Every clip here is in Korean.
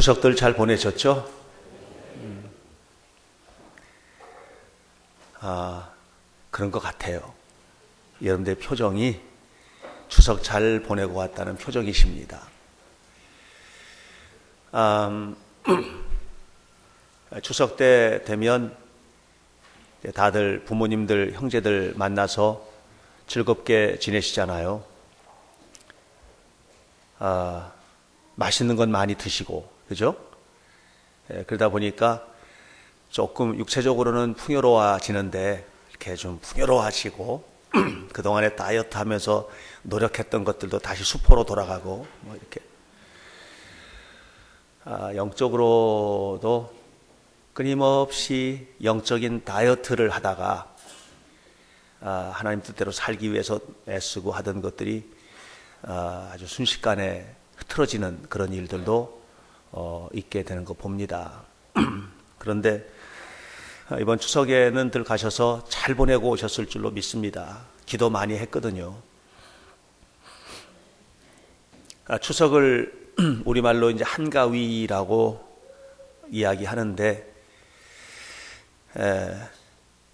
추석들 잘 보내셨죠? 그런 것 같아요. 여러분들의 표정이 추석 잘 보내고 왔다는 표정이십니다. 추석 때 되면 다들 부모님들, 형제들 만나서 즐겁게 지내시잖아요. 맛있는 건 많이 드시고, 그죠? 그러다 보니까 조금 육체적으로는 풍요로워지는데 이렇게 좀 풍요로워하시고 그동안에 다이어트 하면서 노력했던 것들도 다시 수포로 돌아가고 뭐 이렇게 영적으로도 끊임없이 영적인 다이어트를 하다가 하나님 뜻대로 살기 위해서 애쓰고 하던 것들이 아주 순식간에 흐트러지는 그런 일들도 있게 되는 거 봅니다. 그런데 이번 추석에는 들 가셔서 잘 보내고 오셨을 줄로 믿습니다. 기도 많이 했거든요. 추석을 우리말로 이제 한가위라고 이야기하는데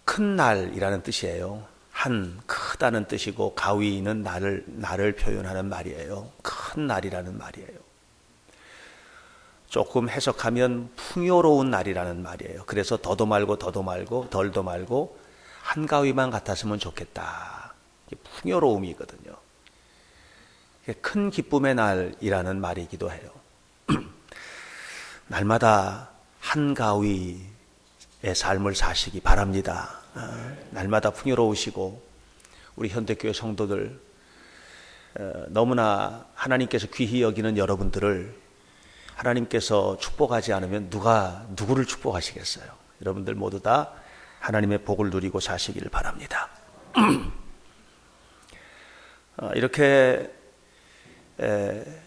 큰 날이라는 뜻이에요. 한, 크다는 뜻이고 가위는 날을 표현하는 말이에요. 큰 날이라는 말이에요. 조금 해석하면 풍요로운 날이라는 말이에요. 그래서 더도 말고 덜도 말고 한가위만 같았으면 좋겠다. 이게 풍요로움이거든요. 큰 기쁨의 날이라는 말이기도 해요. 날마다 한가위의 삶을 사시기 바랍니다. 날마다 풍요로우시고 우리 현대교회 성도들 너무나 하나님께서 귀히 여기는 여러분들을 하나님께서 축복하지 않으면 누구를 축복하시겠어요? 여러분들 모두 다 하나님의 복을 누리고 사시기를 바랍니다. 이렇게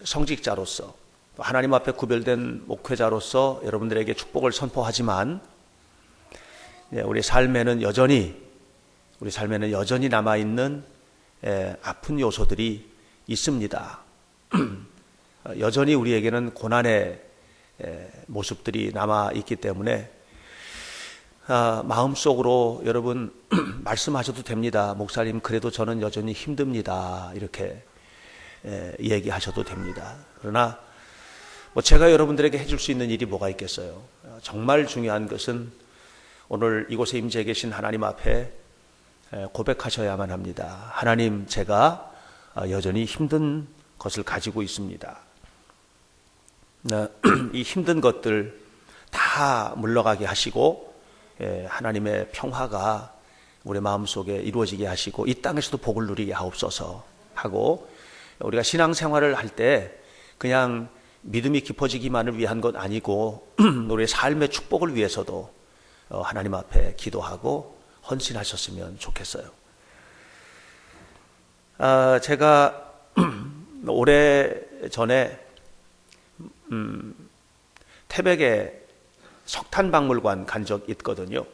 성직자로서 하나님 앞에 구별된 목회자로서 여러분들에게 축복을 선포하지만 우리 삶에는 여전히 남아있는 아픈 요소들이 있습니다. 여전히 우리에게는 고난의 모습들이 남아있기 때문에 마음속으로 여러분 말씀하셔도 됩니다. 목사님, 그래도 저는 여전히 힘듭니다. 이렇게 얘기하셔도 됩니다. 그러나 제가 여러분들에게 해줄 수 있는 일이 뭐가 있겠어요? 정말 중요한 것은 오늘 이곳에 임재해 계신 하나님 앞에 고백하셔야만 합니다. 하나님, 제가 여전히 힘든 것을 가지고 있습니다. 이 힘든 것들 다 물러가게 하시고 하나님의 평화가 우리 마음속에 이루어지게 하시고 이 땅에서도 복을 누리게 하옵소서 하고, 우리가 신앙생활을 할 때 그냥 믿음이 깊어지기만을 위한 것 아니고 우리의 삶의 축복을 위해서도 하나님 앞에 기도하고 헌신하셨으면 좋겠어요. 제가 오래전에 태백에 석탄박물관 간 적 있거든요.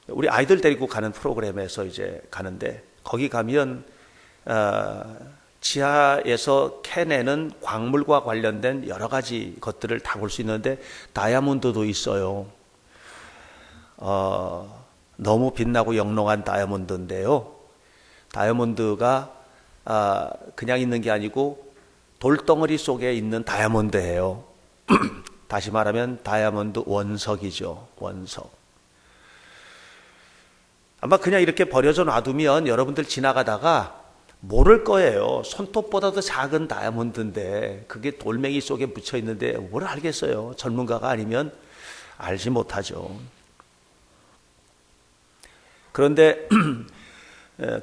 우리 아이들 데리고 가는 프로그램에서 이제 가는데, 거기 가면 지하에서 캐내는 광물과 관련된 여러 가지 것들을 다 볼 수 있는데 다이아몬드도 있어요. 너무 빛나고 영롱한 다이아몬드인데요. 다이아몬드가 그냥 있는 게 아니고 돌덩어리 속에 있는 다이아몬드예요. 다시 말하면 다이아몬드 원석이죠. 원석. 아마 그냥 이렇게 버려져 놔두면 여러분들 지나가다가 모를 거예요. 손톱보다도 작은 다이아몬드인데 그게 돌멩이 속에 묻혀 있는데 뭘 알겠어요. 전문가가 아니면 알지 못하죠. 그런데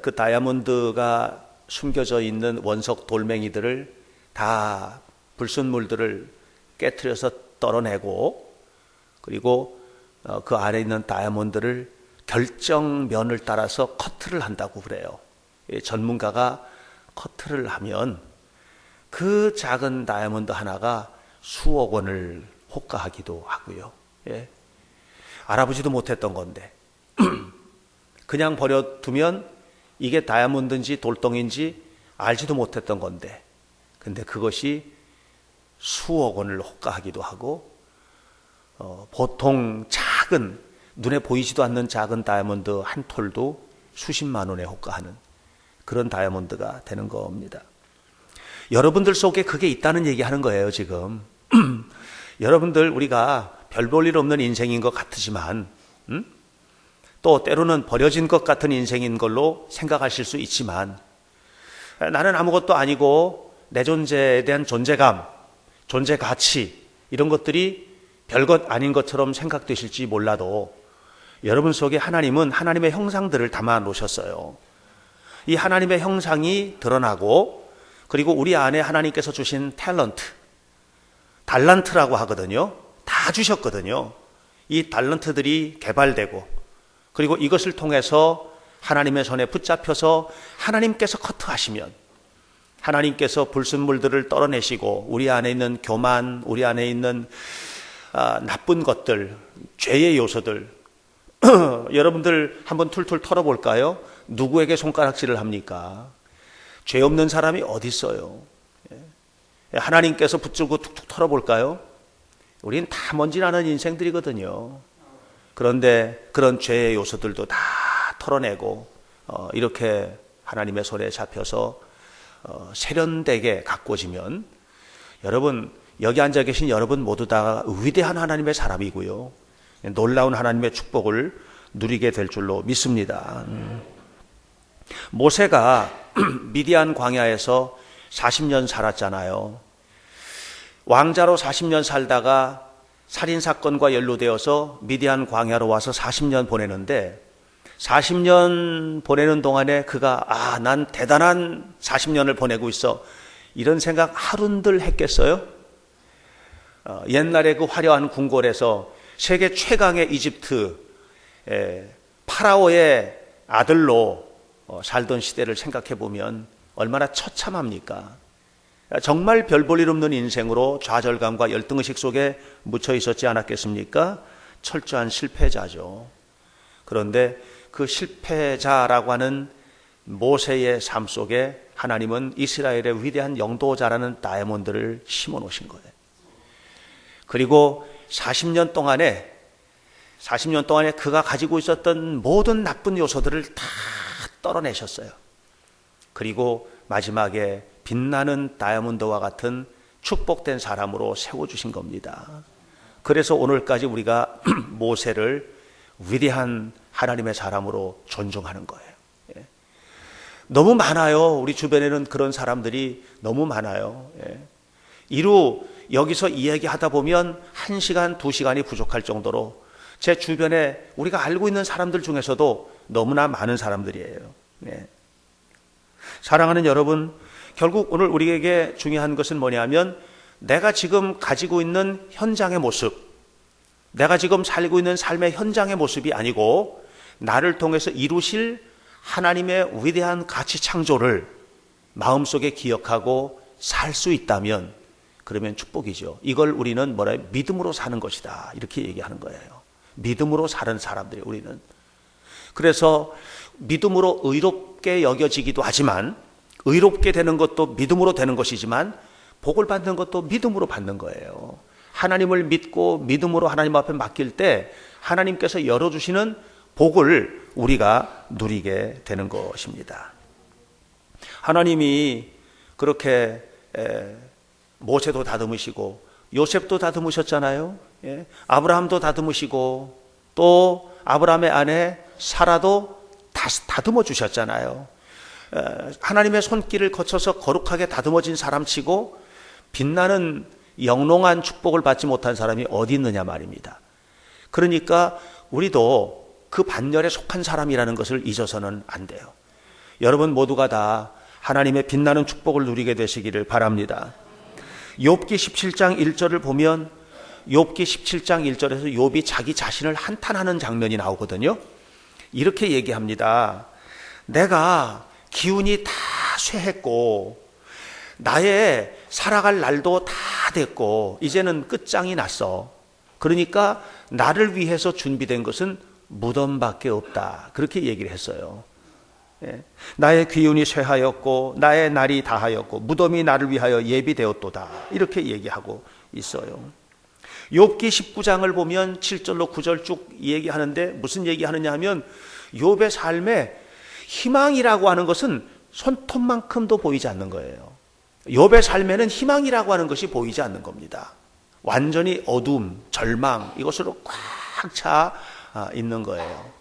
그 다이아몬드가 숨겨져 있는 원석 돌멩이들을 다 불순물들을 깨트려서 떨어내고, 그리고 그 안에 있는 다이아몬드를 결정면을 따라서 커트를 한다고 그래요. 전문가가 커트를 하면 그 작은 다이아몬드 하나가 수억 원을 호가하기도 하고요. 알아보지도 못했던 건데 그냥 버려두면 이게 다이아몬드인지 돌덩인지 알지도 못했던 건데, 근데 그것이 수억 원을 호가하기도 하고 보통 작은 눈에 보이지도 않는 작은 다이아몬드 한 톨도 수십만 원에 호가하는 그런 다이아몬드가 되는 겁니다. 여러분들 속에 그게 있다는 얘기하는 거예요, 지금. 여러분들 우리가 별 볼 일 없는 인생인 것 같으지만 또 때로는 버려진 것 같은 인생인 걸로 생각하실 수 있지만 나는 아무것도 아니고 내 존재에 대한 존재감, 존재 가치 이런 것들이 별것 아닌 것처럼 생각되실지 몰라도 여러분 속에 하나님은 하나님의 형상들을 담아 놓으셨어요. 이 하나님의 형상이 드러나고 그리고 우리 안에 하나님께서 주신 탤런트, 달란트라고 하거든요. 다 주셨거든요. 이 달란트들이 개발되고 그리고 이것을 통해서 하나님의 손에 붙잡혀서 하나님께서 커트하시면 하나님께서 불순물들을 떨어내시고 우리 안에 있는 교만, 우리 안에 있는 나쁜 것들, 죄의 요소들 여러분들 한번 툴툴 털어볼까요? 누구에게 손가락질을 합니까? 죄 없는 사람이 어디 있어요? 하나님께서 붙들고 툭툭 털어볼까요? 우린 다 먼지 나는 인생들이거든요. 그런데 그런 죄의 요소들도 다 털어내고 이렇게 하나님의 손에 잡혀서 세련되게 가꿔지면 여러분 여기 앉아 계신 여러분 모두 다 위대한 하나님의 사람이고요. 놀라운 하나님의 축복을 누리게 될 줄로 믿습니다. 모세가 미디안 광야에서 40년 살았잖아요. 왕자로 40년 살다가 살인사건과 연루되어서 미디안 광야로 와서 40년 보내는데 40년 보내는 동안에 그가 난 대단한 40년을 보내고 있어 이런 생각 하룬들 했겠어요? 옛날에 그 화려한 궁궐에서 세계 최강의 이집트 파라오의 아들로 살던 시대를 생각해 보면 얼마나 처참합니까? 정말 별 볼 일 없는 인생으로 좌절감과 열등의식 속에 묻혀 있었지 않았겠습니까? 철저한 실패자죠. 그런데 그 실패자라고 하는 모세의 삶 속에 하나님은 이스라엘의 위대한 영도자라는 다이아몬드를 심어 놓으신 거예요. 그리고 40년 동안에 그가 가지고 있었던 모든 나쁜 요소들을 다 떨어내셨어요. 그리고 마지막에 빛나는 다이아몬드와 같은 축복된 사람으로 세워주신 겁니다. 그래서 오늘까지 우리가 모세를 위대한 하나님의 사람으로 존중하는 거예요. 너무 많아요. 우리 주변에는 그런 사람들이 너무 많아요. 이루 여기서 이야기하다 보면 1시간, 2시간이 부족할 정도로 제 주변에 우리가 알고 있는 사람들 중에서도 너무나 많은 사람들이에요. 사랑하는 여러분, 결국 오늘 우리에게 중요한 것은 뭐냐면 내가 지금 가지고 있는 현장의 모습, 내가 지금 살고 있는 삶의 현장의 모습이 아니고 나를 통해서 이루실 하나님의 위대한 가치 창조를 마음속에 기억하고 살 수 있다면 그러면 축복이죠. 이걸 우리는 믿음으로 사는 것이다 이렇게 얘기하는 거예요. 믿음으로 사는 사람들이 우리는. 그래서 믿음으로 의롭게 여겨지기도 하지만 의롭게 되는 것도 믿음으로 되는 것이지만 복을 받는 것도 믿음으로 받는 거예요. 하나님을 믿고 믿음으로 하나님 앞에 맡길 때 하나님께서 열어주시는 복을 우리가 누리게 되는 것입니다. 하나님이 그렇게 모세도 다듬으시고 요셉도 다듬으셨잖아요. 아브라함도 다듬으시고 또 아브라함의 아내 사라도 다듬어 주셨잖아요. 하나님의 손길을 거쳐서 거룩하게 다듬어진 사람치고 빛나는 영롱한 축복을 받지 못한 사람이 어디 있느냐 말입니다. 그러니까 우리도 그 반열에 속한 사람이라는 것을 잊어서는 안 돼요. 여러분 모두가 다 하나님의 빛나는 축복을 누리게 되시기를 바랍니다. 욥기 17장 1절을 보면 욥기 17장 1절에서 욥이 자기 자신을 한탄하는 장면이 나오거든요. 이렇게 얘기합니다. 내가 기운이 다 쇠했고 나의 살아갈 날도 다 됐고 이제는 끝장이 났어. 그러니까 나를 위해서 준비된 것은 무덤밖에 없다. 그렇게 얘기를 했어요. 나의 기운이 쇠하였고 나의 날이 다하였고 무덤이 나를 위하여 예비되었도다. 이렇게 얘기하고 있어요. 욥기 19장을 보면 7절로 9절 쭉 얘기하는데 무슨 얘기하느냐 하면 욥의 삶에 희망이라고 하는 것은 손톱만큼도 보이지 않는 거예요. 욥의 삶에는 희망이라고 하는 것이 보이지 않는 겁니다. 완전히 어둠, 절망 이것으로 꽉 차 있는 거예요.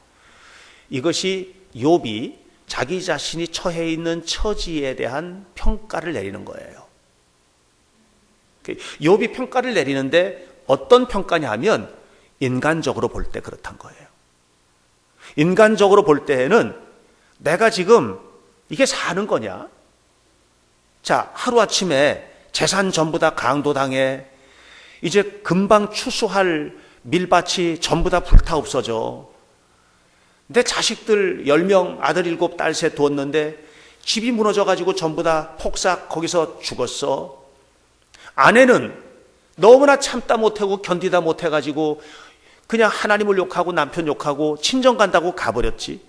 이것이 욥이 자기 자신이 처해 있는 처지에 대한 평가를 내리는 거예요. 욥이 평가를 내리는데 어떤 평가냐 하면 인간적으로 볼 때 그렇단 거예요. 인간적으로 볼 때에는 내가 지금 이게 사는 거냐? 자, 하루아침에 재산 전부 다 강도당해. 이제 금방 추수할 밀밭이 전부 다 불타 없어져. 내 자식들 10명, 아들 7, 딸 3 두었는데 집이 무너져가지고 전부 다 폭삭 거기서 죽었어. 아내는 너무나 참다 못하고 견디다 못해가지고 그냥 하나님을 욕하고 남편 욕하고 친정 간다고 가버렸지.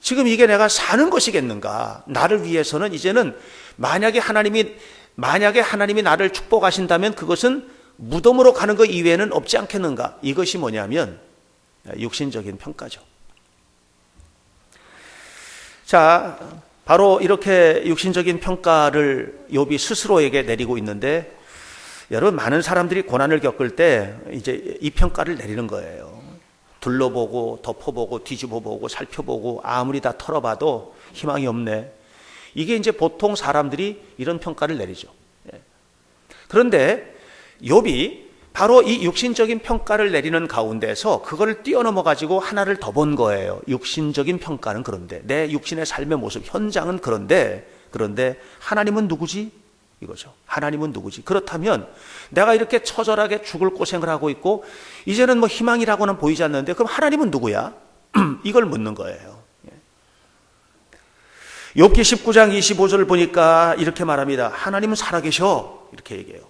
지금 이게 내가 사는 것이겠는가? 나를 위해서는 이제는 만약에 하나님이 나를 축복하신다면 그것은 무덤으로 가는 것 이외에는 없지 않겠는가? 이것이 뭐냐면 육신적인 평가죠. 자, 바로 이렇게 육신적인 평가를 욥이 스스로에게 내리고 있는데 여러분 많은 사람들이 고난을 겪을 때 이제 이 평가를 내리는 거예요. 둘러보고 덮어보고 뒤집어보고 살펴보고 아무리 다 털어봐도 희망이 없네. 이게 이제 보통 사람들이 이런 평가를 내리죠. 그런데 욥이 바로 이 육신적인 평가를 내리는 가운데서 그걸 뛰어넘어 가지고 하나를 더 본 거예요. 육신적인 평가는 그런데 내 육신의 삶의 모습 현장은 그런데 하나님은 누구지? 이거죠. 하나님은 누구지? 그렇다면 내가 이렇게 처절하게 죽을 고생을 하고 있고 이제는 뭐 희망이라고는 보이지 않는데 그럼 하나님은 누구야? 이걸 묻는 거예요. 욥기 19장 25절을 보니까 이렇게 말합니다. 하나님은 살아계셔. 이렇게 얘기해요.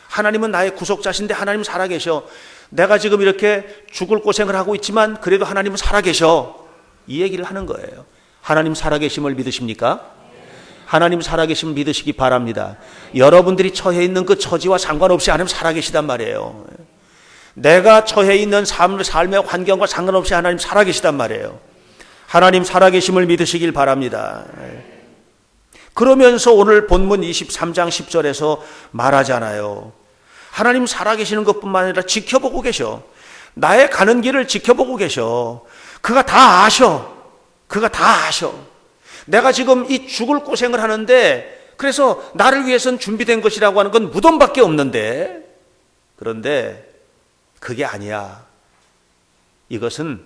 하나님은 나의 구속자신데 하나님은 살아계셔. 내가 지금 이렇게 죽을 고생을 하고 있지만 그래도 하나님은 살아계셔. 이 얘기를 하는 거예요. 하나님 살아계심을 믿으십니까? 하나님 살아계심을 믿으시기 바랍니다. 여러분들이 처해 있는 그 처지와 상관없이 하나님 살아계시단 말이에요. 내가 처해 있는 삶의 환경과 상관없이 하나님 살아계시단 말이에요. 하나님 살아계심을 믿으시길 바랍니다. 그러면서 오늘 본문 23장 10절에서 말하잖아요. 하나님 살아계시는 것뿐만 아니라 지켜보고 계셔. 나의 가는 길을 지켜보고 계셔. 그가 다 아셔. 그가 다 아셔. 내가 지금 이 죽을 고생을 하는데 그래서 나를 위해서는 준비된 것이라고 하는 건 무덤밖에 없는데 그런데 그게 아니야. 이것은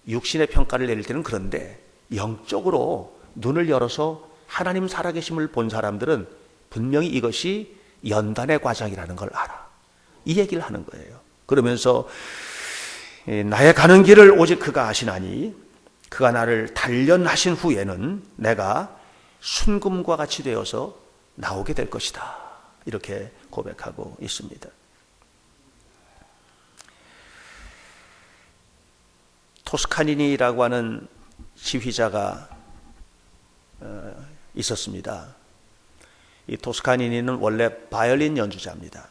육신의 평가를 내릴 때는 그런데 영적으로 눈을 열어서 하나님 살아계심을 본 사람들은 분명히 이것이 연단의 과정이라는 걸 알아. 이 얘기를 하는 거예요. 그러면서 나의 가는 길을 오직 그가 아시나니 그가 나를 단련하신 후에는 내가 순금과 같이 되어서 나오게 될 것이다. 이렇게 고백하고 있습니다. 토스카니니라고 하는 지휘자가 있었습니다. 이 토스카니니는 원래 바이올린 연주자입니다.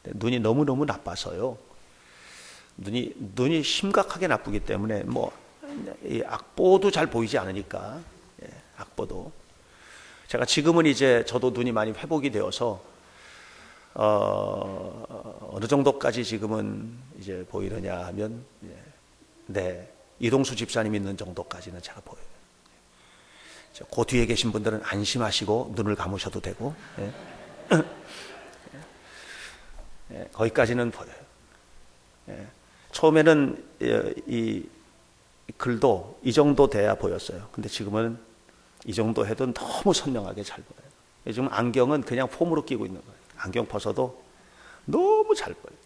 눈이 너무너무 나빠서요. 눈이 심각하게 나쁘기 때문에 이 악보도 잘 보이지 않으니까 악보도 제가 지금은 이제 저도 눈이 많이 회복이 되어서 어느 정도까지 지금은 이제 보이느냐 하면 네, 이동수 집사님 있는 정도까지는 제가 보여요. 그 뒤에 계신 분들은 안심하시고 눈을 감으셔도 되고 거기까지는 보여요. 처음에는 이 글도 이 정도 돼야 보였어요. 근데 지금은 이 정도 해도 너무 선명하게 잘 보여요. 요즘 안경은 그냥 폼으로 끼고 있는 거예요. 안경 벗어도 너무 잘 보여요.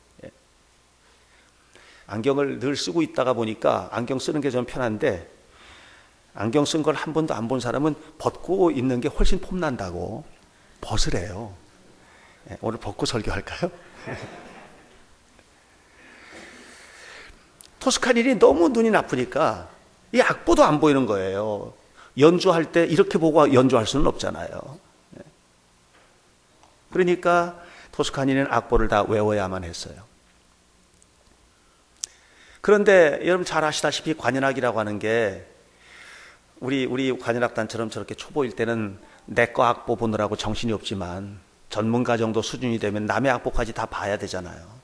안경을 늘 쓰고 있다가 보니까 안경 쓰는 게 좀 편한데 안경 쓴 걸 한 번도 안 본 사람은 벗고 있는 게 훨씬 폼난다고 벗으래요. 오늘 벗고 설교할까요? 토스카니니 너무 눈이 나쁘니까 이 악보도 안 보이는 거예요. 연주할 때 이렇게 보고 연주할 수는 없잖아요. 그러니까 토스카니는 악보를 다 외워야만 했어요. 그런데 여러분 잘 아시다시피 관현악이라고 하는 게 우리 관현악단처럼 저렇게 초보일 때는 내 거 악보 보느라고 정신이 없지만 전문가 정도 수준이 되면 남의 악보까지 다 봐야 되잖아요.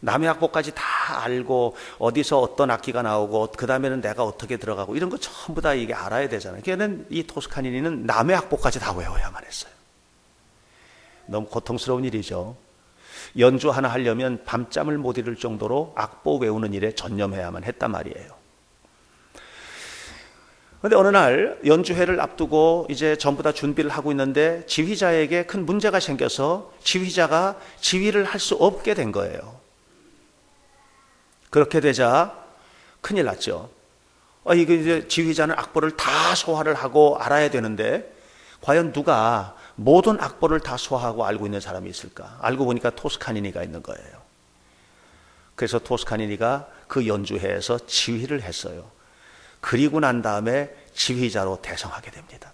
남의 악보까지 다 알고 어디서 어떤 악기가 나오고 그 다음에는 내가 어떻게 들어가고 이런 거 전부 다 이게 알아야 되잖아요. 그러니까 이 토스카니는 남의 악보까지 다 외워야만 했어요. 너무 고통스러운 일이죠. 연주 하나 하려면 밤잠을 못 이룰 정도로 악보 외우는 일에 전념해야만 했단 말이에요. 그런데 어느 날 연주회를 앞두고 이제 전부 다 준비를 하고 있는데 지휘자에게 큰 문제가 생겨서 지휘자가 지휘를 할 수 없게 된 거예요. 그렇게 되자 큰일 났죠. 이거 이제 지휘자는 악보를 다 소화를 하고 알아야 되는데 과연 누가 모든 악보를 다 소화하고 알고 있는 사람이 있을까? 알고 보니까 토스카니니가 있는 거예요. 그래서 토스카니니가 그 연주회에서 지휘를 했어요. 그리고 난 다음에 지휘자로 대성하게 됩니다.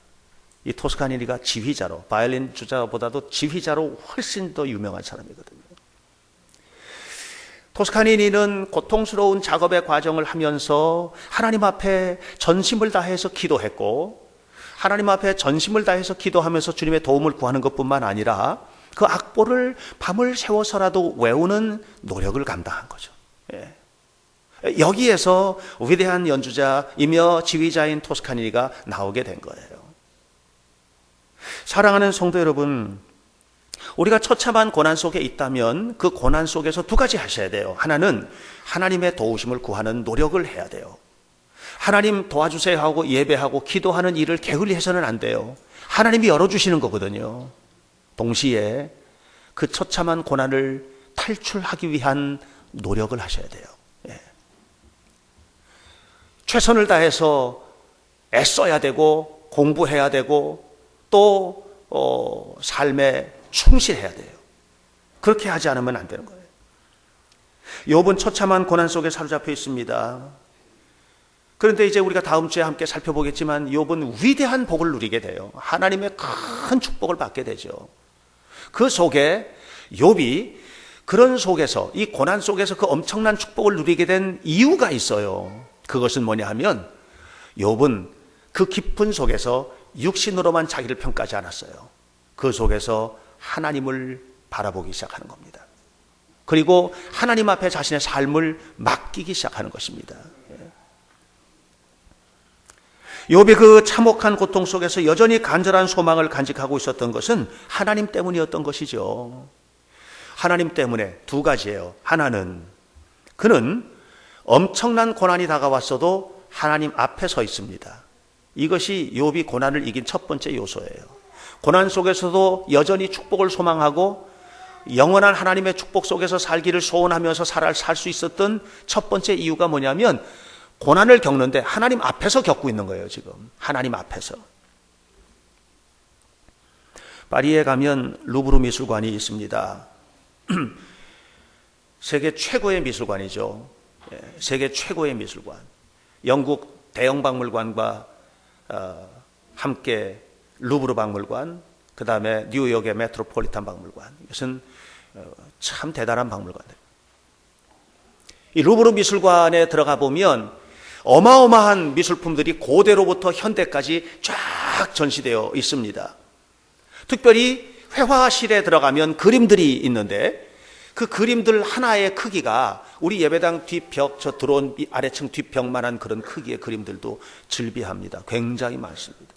이 토스카니니가 지휘자로, 바이올린 주자보다도 지휘자로 훨씬 더 유명한 사람이거든요. 토스카니니는 고통스러운 작업의 과정을 하면서 하나님 앞에 전심을 다해서 기도했고, 하나님 앞에 전심을 다해서 기도하면서 주님의 도움을 구하는 것뿐만 아니라 그 악보를 밤을 새워서라도 외우는 노력을 감당한 거죠. 예. 여기에서 위대한 연주자이며 지휘자인 토스카니니가 나오게 된 거예요. 사랑하는 성도 여러분, 우리가 처참한 고난 속에 있다면 그 고난 속에서 두 가지 하셔야 돼요. 하나는 하나님의 도우심을 구하는 노력을 해야 돼요. 하나님 도와주세요 하고 예배하고 기도하는 일을 게을리해서는 안 돼요. 하나님이 열어주시는 거거든요. 동시에 그 처참한 고난을 탈출하기 위한 노력을 하셔야 돼요. 예. 최선을 다해서 애써야 되고 공부해야 되고 또 삶에 충실해야 돼요. 그렇게 하지 않으면 안 되는 거예요. 욥은 처참한 고난 속에 사로잡혀 있습니다. 그런데 이제 우리가 다음 주에 함께 살펴보겠지만 욥은 위대한 복을 누리게 돼요. 하나님의 큰 축복을 받게 되죠. 그 속에 욥이 그런 속에서 이 고난 속에서 그 엄청난 축복을 누리게 된 이유가 있어요. 그것은 뭐냐 하면 욥은 그 깊은 속에서 육신으로만 자기를 평가하지 않았어요. 그 속에서 하나님을 바라보기 시작하는 겁니다. 그리고 하나님 앞에 자신의 삶을 맡기기 시작하는 것입니다. 욥이 그 참혹한 고통 속에서 여전히 간절한 소망을 간직하고 있었던 것은 하나님 때문이었던 것이죠. 하나님 때문에 두 가지예요. 하나는 그는 엄청난 고난이 다가왔어도 하나님 앞에 서 있습니다. 이것이 욥이 고난을 이긴 첫 번째 요소예요. 고난 속에서도 여전히 축복을 소망하고 영원한 하나님의 축복 속에서 살기를 소원하면서 살 수 있었던 첫 번째 이유가 뭐냐면 고난을 겪는데 하나님 앞에서 겪고 있는 거예요. 지금 하나님 앞에서. 파리에 가면 루브르 미술관이 있습니다. 세계 최고의 미술관이죠. 세계 최고의 미술관. 영국 대형 박물관과 함께 루브르 박물관, 그 다음에 뉴욕의 메트로폴리탄 박물관. 이것은 참 대단한 박물관들. 이 루브르 미술관에 들어가 보면 어마어마한 미술품들이 고대로부터 현대까지 쫙 전시되어 있습니다. 특별히 회화실에 들어가면 그림들이 있는데 그 그림들 하나의 크기가 우리 예배당 뒷벽, 저 들어온 아래층 뒷벽만한 그런 크기의 그림들도 즐비합니다. 굉장히 많습니다.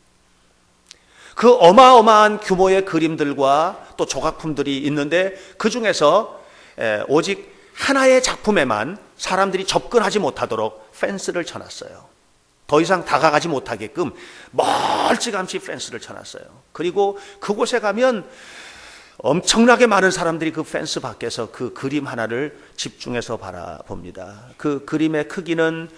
그 어마어마한 규모의 그림들과 또 조각품들이 있는데 그 중에서 오직 하나의 작품에만 사람들이 접근하지 못하도록 펜스를 쳐놨어요. 더 이상 다가가지 못하게끔 멀찌감치 펜스를 쳐놨어요. 그리고 그곳에 가면 엄청나게 많은 사람들이 그 펜스 밖에서 그 그림 하나를 집중해서 바라봅니다. 그 그림의 크기는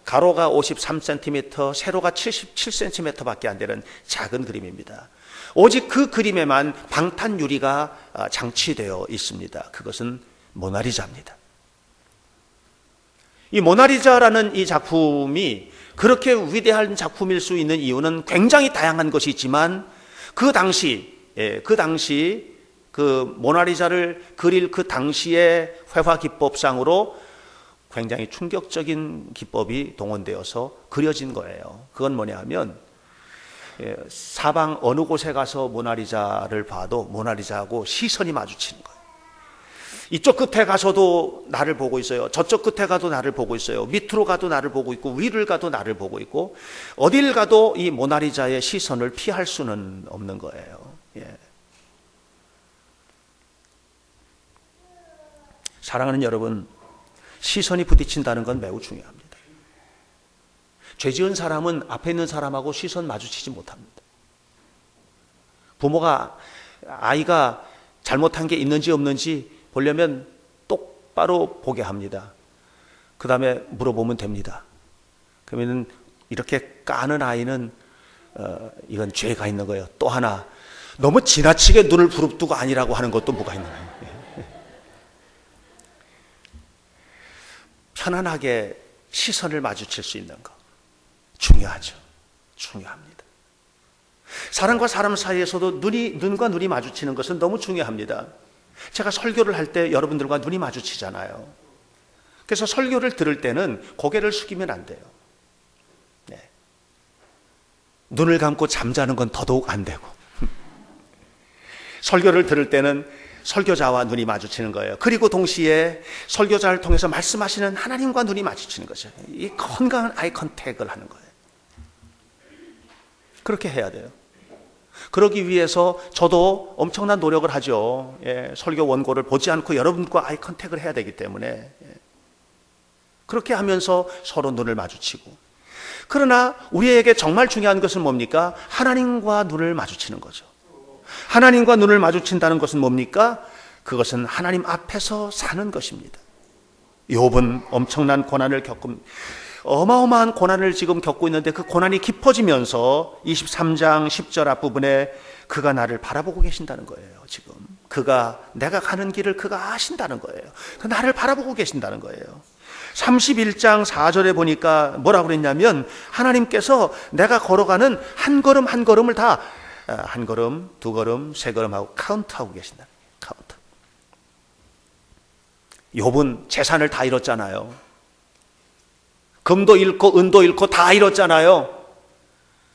가로가 53cm, 세로가 77cm 밖에 안 되는 작은 그림입니다. 오직 그 그림에만 방탄 유리가 장치되어 있습니다. 그것은 모나리자입니다. 이 모나리자라는 이 작품이 그렇게 위대한 작품일 수 있는 이유는 굉장히 다양한 것이 있지만 그 당시 그 모나리자를 그릴 그 당시의 회화 기법상으로 굉장히 충격적인 기법이 동원되어서 그려진 거예요. 그건 뭐냐 하면 사방 어느 곳에 가서 모나리자를 봐도 모나리자하고 시선이 마주치는 거예요. 이쪽 끝에 가서도 나를 보고 있어요. 저쪽 끝에 가도 나를 보고 있어요. 밑으로 가도 나를 보고 있고 위를 가도 나를 보고 있고 어딜 가도 이 모나리자의 시선을 피할 수는 없는 거예요. 예. 사랑하는 여러분, 시선이 부딪힌다는 건 매우 중요합니다. 죄 지은 사람은 앞에 있는 사람하고 시선 마주치지 못합니다. 부모가 아이가 잘못한 게 있는지 없는지 보려면 똑바로 보게 합니다. 그 다음에 물어보면 됩니다. 그러면 이렇게 까는 아이는 이건 죄가 있는 거예요. 또 하나, 너무 지나치게 눈을 부릅뜨고 아니라고 하는 것도 뭐가 있는 거예요. 편안하게 시선을 마주칠 수 있는 거 중요하죠. 중요합니다. 사람과 사람 사이에서도 눈과 눈이 마주치는 것은 너무 중요합니다. 제가 설교를 할 때 여러분들과 눈이 마주치잖아요. 그래서 설교를 들을 때는 고개를 숙이면 안 돼요. 네. 눈을 감고 잠자는 건 더더욱 안 되고 설교를 들을 때는 설교자와 눈이 마주치는 거예요. 그리고 동시에 설교자를 통해서 말씀하시는 하나님과 눈이 마주치는 거죠. 이 건강한 아이 컨택을 하는 거예요. 그렇게 해야 돼요. 그러기 위해서 저도 엄청난 노력을 하죠. 예, 설교 원고를 보지 않고 여러분과 아이 컨택을 해야 되기 때문에 그렇게 하면서 서로 눈을 마주치고, 그러나 우리에게 정말 중요한 것은 뭡니까? 하나님과 눈을 마주치는 거죠. 하나님과 눈을 마주친다는 것은 뭡니까? 그것은 하나님 앞에서 사는 것입니다. 욥은 엄청난 고난을 어마어마한 고난을 지금 겪고 있는데 그 고난이 깊어지면서 23장 10절 앞부분에 그가 나를 바라보고 계신다는 거예요. 지금 내가 가는 길을 그가 아신다는 거예요. 나를 바라보고 계신다는 거예요. 31장 4절에 보니까 뭐라고 그랬냐면 하나님께서 내가 걸어가는 한 걸음 한 걸음을 다 한 걸음, 두 걸음, 세 걸음 하고 카운트하고 계신다. 카운트. 욥은 재산을 다 잃었잖아요. 금도 잃고 은도 잃고 다 잃었잖아요.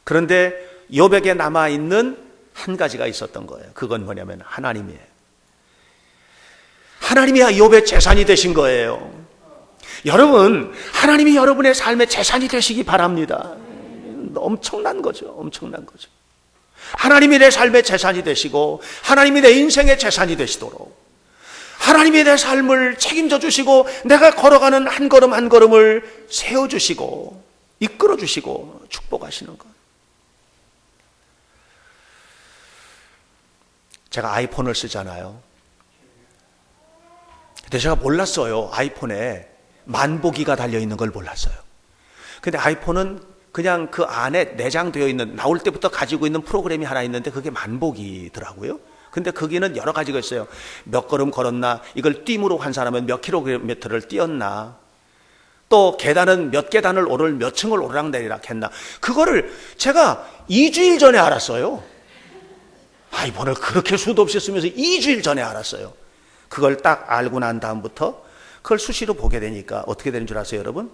그런데 욥에게 남아있는 한 가지가 있었던 거예요. 그건 뭐냐면 하나님이에요. 하나님이 욥의 재산이 되신 거예요. 여러분, 하나님이 여러분의 삶의 재산이 되시기 바랍니다. 엄청난 거죠. 엄청난 거죠. 하나님이 내 삶의 재산이 되시고 하나님이 내 인생의 재산이 되시도록 하나님이 내 삶을 책임져 주시고 내가 걸어가는 한 걸음 한 걸음을 세워주시고 이끌어 주시고 축복하시는 것. 제가 아이폰을 쓰잖아요. 근데 제가 몰랐어요. 아이폰에 만보기가 달려있는 걸 몰랐어요. 근데 아이폰은 그냥 그 안에 내장되어 있는, 나올 때부터 가지고 있는 프로그램이 하나 있는데 그게 만보기더라고요. 근데 거기는 여러 가지가 있어요. 몇 걸음 걸었나, 이걸 뛰므로 한 사람은 몇 킬로미터를 뛰었나, 또 계단은 몇 계단을 몇 층을 오르락내리락 했나. 그거를 제가 2주일 전에 알았어요. 아이폰을 그렇게 수도 없이 쓰면서 2주일 전에 알았어요. 그걸 딱 알고 난 다음부터 그걸 수시로 보게 되니까 어떻게 되는 줄 아세요, 여러분?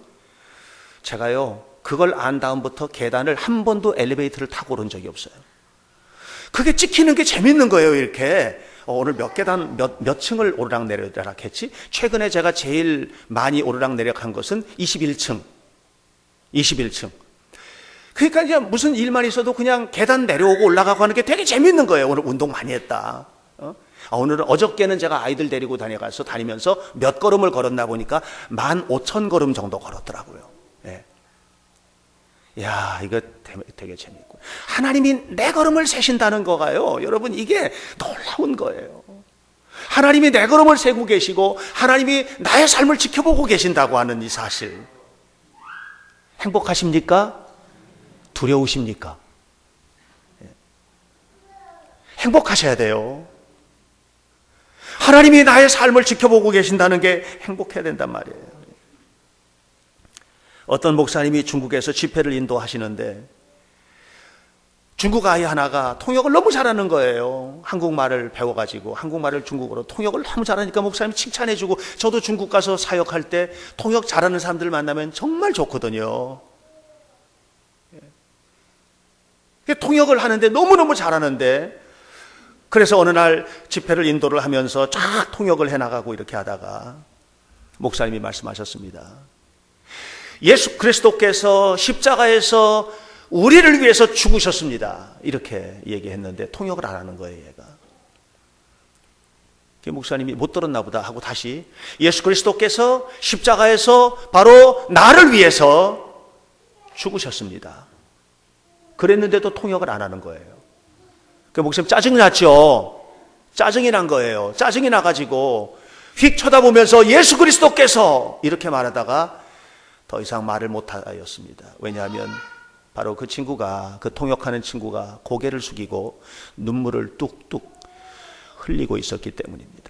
제가요, 그걸 안 다음부터 계단을 한 번도 엘리베이터를 타고 오른 적이 없어요. 그게 찍히는 게 재밌는 거예요. 이렇게 오늘 몇 계단 몇 층을 오르락내리락 했지? 최근에 제가 제일 많이 오르락내리락 한 것은 21층. 그러니까 이제 무슨 일만 있어도 그냥 계단 내려오고 올라가고 하는 게 되게 재밌는 거예요. 오늘 운동 많이 했다. 오늘은 어저께는 제가 아이들 데리고 다니면서 몇 걸음을 걸었나 보니까 15,000걸음 정도 걸었더라고요. 예. 야, 이거 되게 재밌고. 하나님이 내 걸음을 세신다는 거가요, 여러분, 이게 놀라운 거예요. 하나님이 내 걸음을 세고 계시고 하나님이 나의 삶을 지켜보고 계신다고 하는 이 사실. 행복하십니까? 두려우십니까? 행복하셔야 돼요. 하나님이 나의 삶을 지켜보고 계신다는 게 행복해야 된단 말이에요. 어떤 목사님이 중국에서 집회를 인도하시는데 중국 아이 하나가 통역을 너무 잘하는 거예요. 한국말을 배워가지고 한국말을 중국어로 통역을 너무 잘하니까 목사님이 칭찬해주고, 저도 중국 가서 사역할 때 통역 잘하는 사람들 만나면 정말 좋거든요. 통역을 하는데 너무너무 잘하는데, 그래서 어느 날 집회를 인도를 하면서 쫙 통역을 해나가고 이렇게 하다가 목사님이 말씀하셨습니다. 예수 그리스도께서 십자가에서 우리를 위해서 죽으셨습니다. 이렇게 얘기했는데 통역을 안 하는 거예요, 얘가. 목사님이 못 들었나 보다 하고 다시 예수 그리스도께서 십자가에서 바로 나를 위해서 죽으셨습니다. 그랬는데도 통역을 안 하는 거예요. 목사님 짜증이 났죠. 짜증이 난 거예요. 짜증이 나가지고 휙 쳐다보면서 예수 그리스도께서 이렇게 말하다가 더 이상 말을 못하였습니다. 왜냐하면 바로 그 친구가, 그 통역하는 친구가 고개를 숙이고 눈물을 뚝뚝 흘리고 있었기 때문입니다.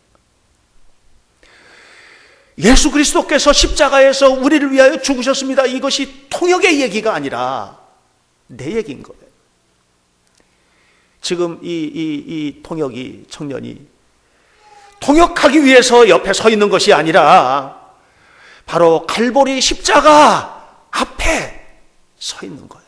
예수 그리스도께서 십자가에서 우리를 위하여 죽으셨습니다. 이것이 통역의 얘기가 아니라 내 얘기인 거예요. 지금 이 통역이, 청년이 통역하기 위해서 옆에 서 있는 것이 아니라 바로 칼보리 십자가 앞에 서 있는 거예요.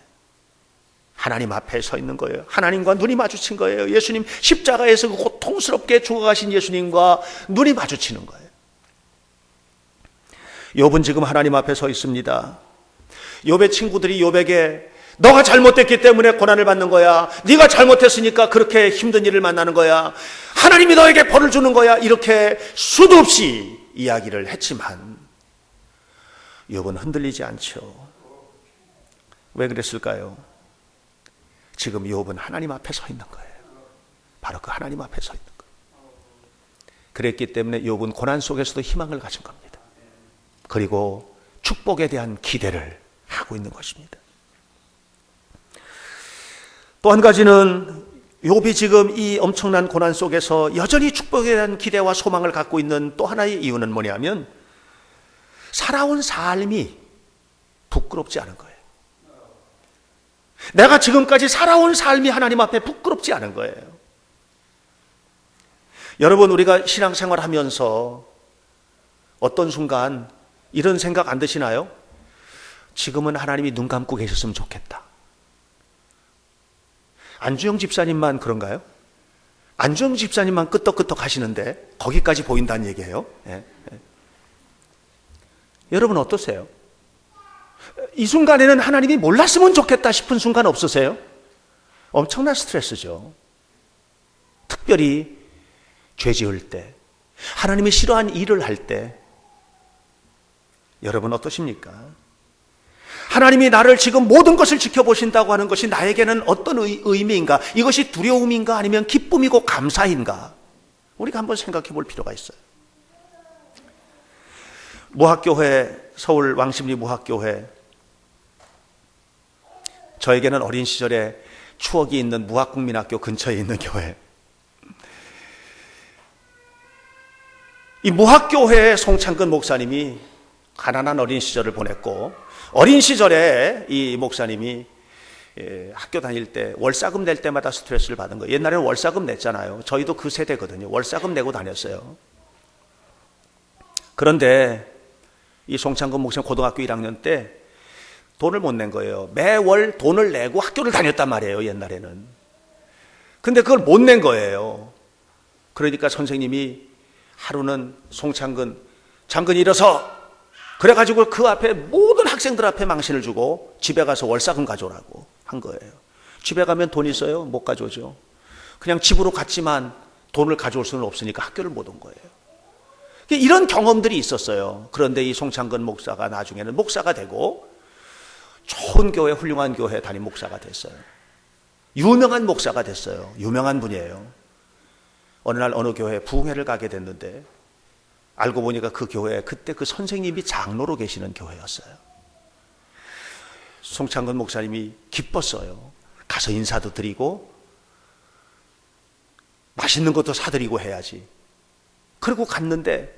하나님 앞에 서 있는 거예요. 하나님과 눈이 마주친 거예요. 예수님 십자가에서 고통스럽게 죽어가신 예수님과 눈이 마주치는 거예요. 욥은 지금 하나님 앞에 서 있습니다. 욥의 친구들이 욥에게 너가 잘못됐기 때문에 고난을 받는 거야. 네가 잘못했으니까 그렇게 힘든 일을 만나는 거야. 하나님이 너에게 벌을 주는 거야. 이렇게 수도 없이 이야기를 했지만 욥은 흔들리지 않죠. 왜 그랬을까요? 지금 욥은 하나님 앞에 서 있는 거예요. 바로 그 하나님 앞에 서 있는 거예요. 그랬기 때문에 욥은 고난 속에서도 희망을 가진 겁니다. 그리고 축복에 대한 기대를 하고 있는 것입니다. 또 한 가지는 욥이 지금 이 엄청난 고난 속에서 여전히 축복에 대한 기대와 소망을 갖고 있는 또 하나의 이유는 뭐냐면 살아온 삶이 부끄럽지 않은 거예요. 내가 지금까지 살아온 삶이 하나님 앞에 부끄럽지 않은 거예요. 여러분, 우리가 신앙생활 하면서 어떤 순간 이런 생각 안 드시나요? 지금은 하나님이 눈 감고 계셨으면 좋겠다. 안주영 집사님만 그런가요? 안주영 집사님만 끄떡끄떡 하시는데 거기까지 보인다는 얘기예요. 예. 여러분 어떠세요? 이 순간에는 하나님이 몰랐으면 좋겠다 싶은 순간 없으세요? 엄청난 스트레스죠. 특별히 죄 지을 때, 하나님이 싫어하는 일을 할 때, 여러분 어떠십니까? 하나님이 나를 지금 모든 것을 지켜보신다고 하는 것이 나에게는 어떤 의미인가? 이것이 두려움인가? 아니면 기쁨이고 감사인가? 우리가 한번 생각해 볼 필요가 있어요. 무학교회, 서울 왕십리 무학교회, 저에게는 어린 시절에 추억이 있는 무학국민학교 근처에 있는 교회. 이 무학교회의 송창근 목사님이 가난한 어린 시절을 보냈고, 어린 시절에 이 목사님이 학교 다닐 때 월사금 낼 때마다 스트레스를 받은 거예요. 옛날에는 월사금 냈잖아요. 저희도 그 세대거든요. 월사금 내고 다녔어요. 그런데 이 송창근 목사님 고등학교 1학년 때 돈을 못 낸 거예요. 매월 돈을 내고 학교를 다녔단 말이에요, 옛날에는. 근데 그걸 못 낸 거예요. 그러니까 선생님이 하루는 송창근, 장근이 일어서, 그래가지고 그 앞에 모든 학생들 앞에 망신을 주고 집에 가서 월사금 가져오라고 한 거예요. 집에 가면 돈 있어요? 못 가져오죠. 그냥 집으로 갔지만 돈을 가져올 수는 없으니까 학교를 못 온 거예요. 이런 경험들이 있었어요. 그런데 이 송창근 목사가 나중에는 목사가 되고 좋은 교회, 훌륭한 교회 담임 목사가 됐어요. 유명한 목사가 됐어요. 유명한 분이에요. 어느 날 어느 교회에 부흥회를 가게 됐는데 알고 보니까 그 교회에 그때 그 선생님이 장로로 계시는 교회였어요. 송창근 목사님이 기뻤어요. 가서 인사도 드리고 맛있는 것도 사드리고 해야지. 그리고 갔는데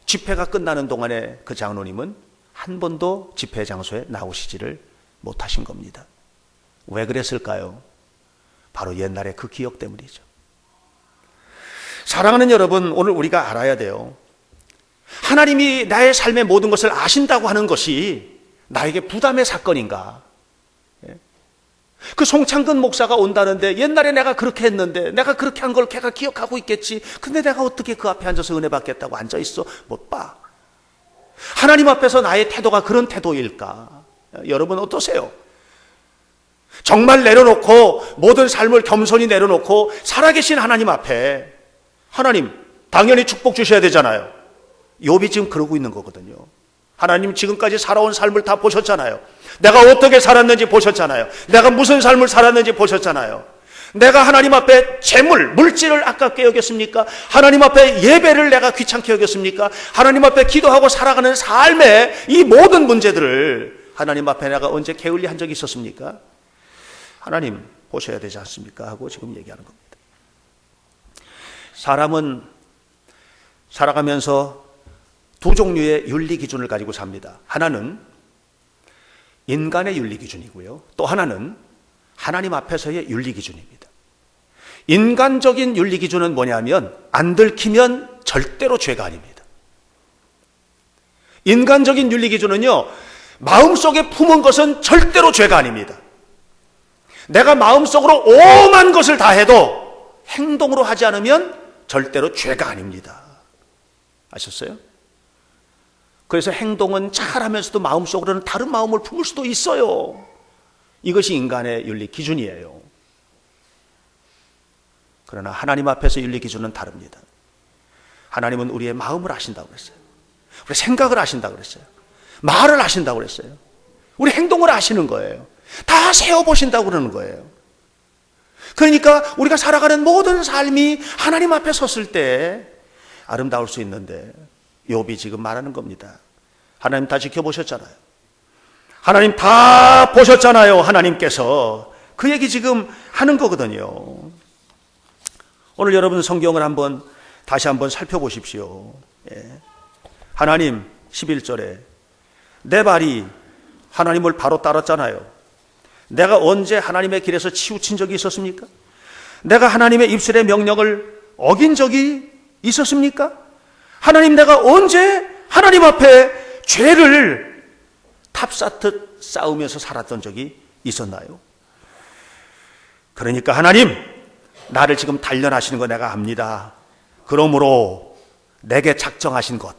집회가 끝나는 동안에 그 장로님은 한 번도 집회 장소에 나오시지를 못하신 겁니다. 왜 그랬을까요? 바로 옛날의 그 기억 때문이죠. 사랑하는 여러분, 오늘 우리가 알아야 돼요. 하나님이 나의 삶의 모든 것을 아신다고 하는 것이 나에게 부담의 사건인가? 그 송창근 목사가 온다는데 옛날에 내가 그렇게 했는데 내가 그렇게 한 걸 걔가 기억하고 있겠지. 근데 내가 어떻게 그 앞에 앉아서 은혜 받겠다고 앉아있어? 못 봐. 하나님 앞에서 나의 태도가 그런 태도일까? 여러분 어떠세요? 정말 내려놓고 모든 삶을 겸손히 내려놓고 살아계신 하나님 앞에 하나님 당연히 축복 주셔야 되잖아요. 욥이 지금 그러고 있는 거거든요. 하나님 지금까지 살아온 삶을 다 보셨잖아요. 내가 어떻게 살았는지 보셨잖아요. 내가 무슨 삶을 살았는지 보셨잖아요. 내가 하나님 앞에 재물, 물질을 아깝게 여겼습니까? 하나님 앞에 예배를 내가 귀찮게 여겼습니까? 하나님 앞에 기도하고 살아가는 삶의 이 모든 문제들을 하나님 앞에 내가 언제 게을리 한 적이 있었습니까? 하나님 보셔야 되지 않습니까? 하고 지금 얘기하는 겁니다. 사람은 살아가면서 두 종류의 윤리 기준을 가지고 삽니다. 하나는 인간의 윤리 기준이고요. 또 하나는 하나님 앞에서의 윤리 기준입니다. 인간적인 윤리 기준은 뭐냐면 안 들키면 절대로 죄가 아닙니다. 인간적인 윤리 기준은요, 마음속에 품은 것은 절대로 죄가 아닙니다. 내가 마음속으로 오만 것을 다 해도 행동으로 하지 않으면 절대로 죄가 아닙니다. 아셨어요? 그래서 행동은 잘하면서도 마음속으로는 다른 마음을 품을 수도 있어요. 이것이 인간의 윤리 기준이에요. 그러나 하나님 앞에서 윤리 기준은 다릅니다. 하나님은 우리의 마음을 아신다고 그랬어요. 우리 생각을 아신다고 그랬어요. 말을 아신다고 그랬어요. 우리 행동을 아시는 거예요. 다 세어보신다고 그러는 거예요. 그러니까 우리가 살아가는 모든 삶이 하나님 앞에 섰을 때 아름다울 수 있는데 욥이 지금 말하는 겁니다. 하나님 다 지켜보셨잖아요. 하나님 다 보셨잖아요. 하나님께서 그 얘기 지금 하는 거거든요. 오늘 여러분 성경을 다시 한번 살펴보십시오. 하나님 11절에 내 발이 하나님을 바로 따랐잖아요. 내가 언제 하나님의 길에서 치우친 적이 있었습니까? 내가 하나님의 입술의 명령을 어긴 적이 있었습니까? 하나님 내가 언제 하나님 앞에 죄를 탑쌓듯 싸우면서 살았던 적이 있었나요? 그러니까 하나님 나를 지금 단련하시는 거 내가 압니다. 그러므로 내게 작정하신 것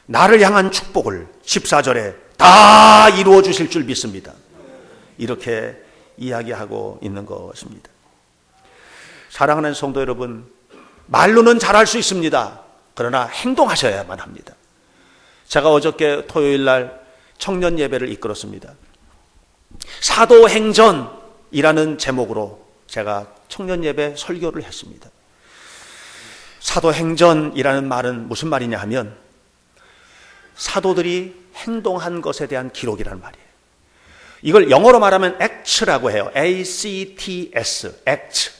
나를 향한 축복을 14절에 다 이루어 주실 줄 믿습니다. 이렇게 이야기하고 있는 것입니다. 사랑하는 성도 여러분, 말로는 잘할 수 있습니다. 그러나 행동하셔야만 합니다. 제가 어저께 토요일 날 청년 예배를 이끌었습니다. 사도행전이라는 제목으로 제가 청년 예배 설교를 했습니다. 사도행전이라는 말은 무슨 말이냐 하면 사도들이 행동한 것에 대한 기록이라는 말이에요. 이걸 영어로 말하면 act라고 해요. A-C-T-S,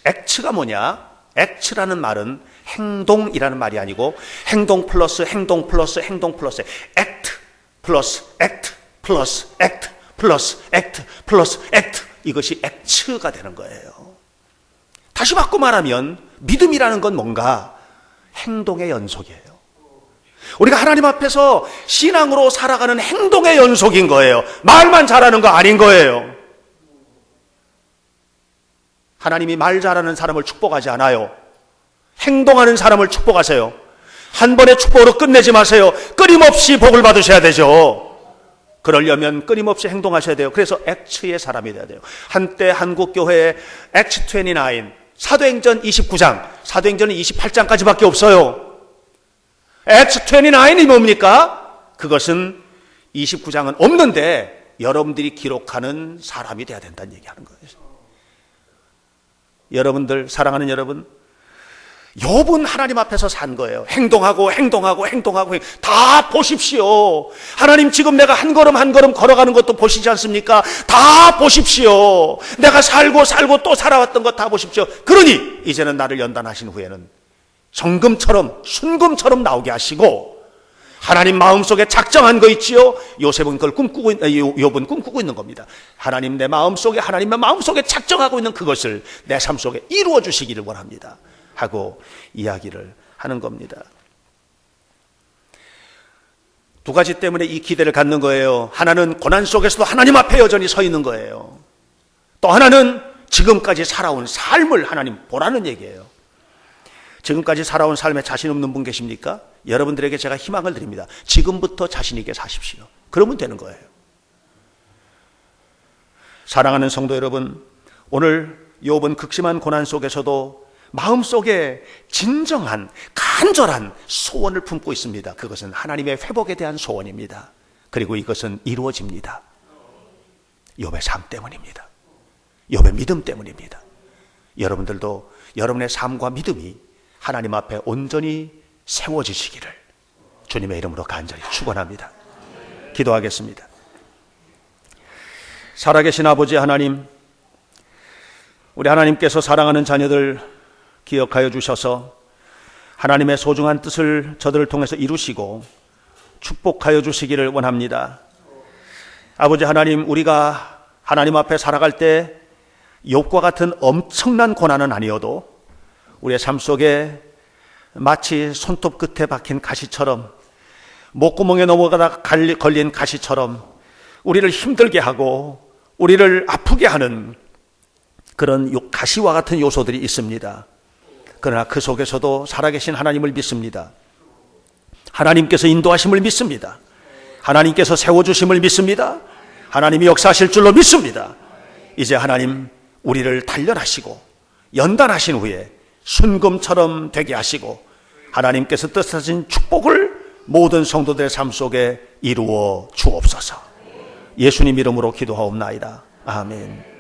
act가 뭐냐? act라는 말은 행동이라는 말이 아니고 행동 플러스 행동 플러스 행동 플러스 act 플러스 act 플러스 act 플러스 act 플러스 act, 이것이 act가 되는 거예요. 다시 바꿔 말하면 믿음이라는 건 뭔가 행동의 연속이에요. 우리가 하나님 앞에서 신앙으로 살아가는 행동의 연속인 거예요. 말만 잘하는 거 아닌 거예요. 하나님이 말 잘하는 사람을 축복하지 않아요. 행동하는 사람을 축복하세요. 한 번의 축복으로 끝내지 마세요. 끊임없이 복을 받으셔야 되죠. 그러려면 끊임없이 행동하셔야 돼요. 그래서 액츠의 사람이 돼야 돼요. 한때 한국교회에 액츠 29, 사도행전 29장, 사도행전은 28장까지밖에 없어요. 액츠 29이 뭡니까? 그것은 29장은 없는데 여러분들이 기록하는 사람이 돼야 된다는 얘기하는 거예요. 여러분들, 사랑하는 여러분, 욥은 하나님 앞에서 산 거예요. 행동하고 다 보십시오. 하나님 지금 내가 한 걸음 한 걸음 걸어가는 것도 보시지 않습니까? 다 보십시오. 내가 살고 또 살아왔던 것 다 보십시오. 그러니 이제는 나를 연단하신 후에는 정금처럼 순금처럼 나오게 하시고 하나님 마음속에 작정한 거 있지요. 요셉은 그걸 욥은 꿈꾸고 있는 겁니다. 하나님 내 마음속에, 하나님의 마음속에 작정하고 있는 그것을 내 삶 속에 이루어 주시기를 원합니다 하고 이야기를 하는 겁니다. 두 가지 때문에 이 기대를 갖는 거예요. 하나는 고난 속에서도 하나님 앞에 여전히 서 있는 거예요. 또 하나는 지금까지 살아온 삶을 하나님 보라는 얘기예요. 지금까지 살아온 삶에 자신 없는 분 계십니까? 여러분들에게 제가 희망을 드립니다. 지금부터 자신 있게 사십시오. 그러면 되는 거예요. 사랑하는 성도 여러분, 오늘 욥은 극심한 고난 속에서도 마음속에 진정한 간절한 소원을 품고 있습니다. 그것은 하나님의 회복에 대한 소원입니다. 그리고 이것은 이루어집니다. 욥의 삶 때문입니다. 욥의 믿음 때문입니다. 여러분들도 여러분의 삶과 믿음이 하나님 앞에 온전히 세워지시기를 주님의 이름으로 간절히 축원합니다. 기도하겠습니다. 살아계신 아버지 하나님, 우리 하나님께서 사랑하는 자녀들 기억하여 주셔서 하나님의 소중한 뜻을 저들을 통해서 이루시고 축복하여 주시기를 원합니다. 아버지 하나님, 우리가 하나님 앞에 살아갈 때 욥과 같은 엄청난 고난은 아니어도 우리의 삶 속에 마치 손톱 끝에 박힌 가시처럼, 목구멍에 넘어가다 걸린 가시처럼 우리를 힘들게 하고 우리를 아프게 하는 그런 가시와 같은 요소들이 있습니다. 그러나 그 속에서도 살아계신 하나님을 믿습니다. 하나님께서 인도하심을 믿습니다. 하나님께서 세워주심을 믿습니다. 하나님이 역사하실 줄로 믿습니다. 이제 하나님 우리를 단련하시고 연단하신 후에 순금처럼 되게 하시고 하나님께서 뜻하신 축복을 모든 성도들의 삶 속에 이루어 주옵소서. 예수님 이름으로 기도하옵나이다. 아멘.